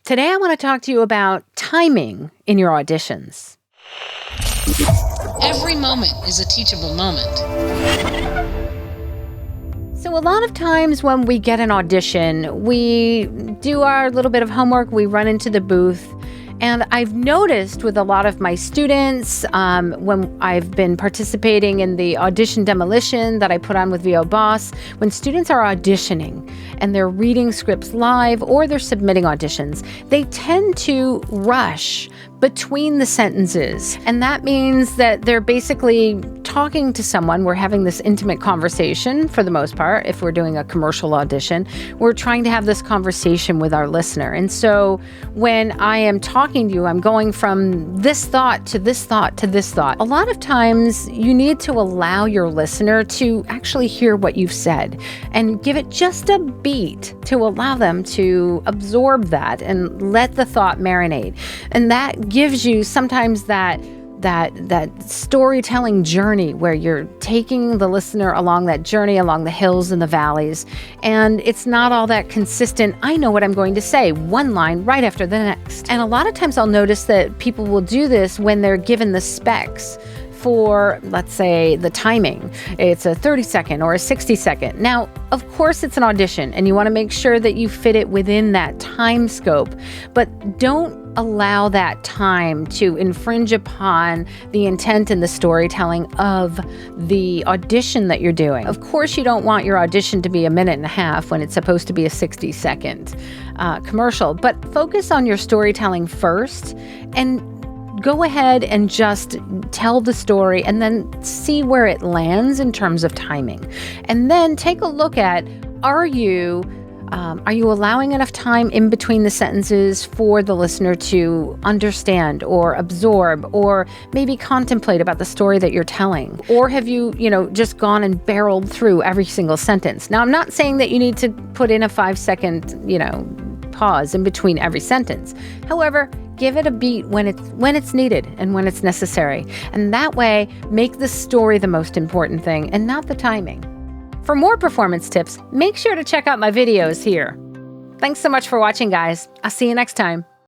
Today, I want to talk to you about timing in your auditions. Every moment is a teachable moment. So a lot of times when we get an audition, we do our little bit of homework, we run into the booth. And I've noticed with a lot of my students, when I've been participating in the audition demolition that I put on with VO Boss, when students are auditioning and they're reading scripts live or they're submitting auditions, they tend to rush between the sentences. And that means that they're basically talking to someone. We're having this intimate conversation for the most part. If we're doing a commercial audition, we're trying to have this conversation with our listener. And so when I am talking to you, I'm going from this thought to this thought to this thought. A lot of times you need to allow your listener to actually hear what you've said and give it just a beat to allow them to absorb that and let the thought marinate. And that gives you sometimes that storytelling journey where you're taking the listener along that journey, along the hills and the valleys. And it's not all that consistent. I know what I'm going to say, one line right after the next. And a lot of times I'll notice that people will do this when they're given the specs for, let's say, the timing. It's a 30-second or a 60-second. Now, of course, it's an audition, and you want to make sure that you fit it within that time scope, but don't allow that time to infringe upon the intent and the storytelling of the audition that you're doing. Of course, you don't want your audition to be a minute and a half when it's supposed to be a 60-second commercial, but focus on your storytelling first and go ahead and just tell the story and then see where it lands in terms of timing. And then take a look at, are you allowing enough time in between the sentences for the listener to understand or absorb or maybe contemplate about the story that you're telling? Or have you, just gone and barreled through every single sentence? Now, I'm not saying that you need to put in a 5-second, pause in between every sentence. However, give it a beat when it's needed and when it's necessary. And that way, make the story the most important thing and not the timing. For more performance tips, make sure to check out my videos here. Thanks so much for watching, guys. I'll see you next time.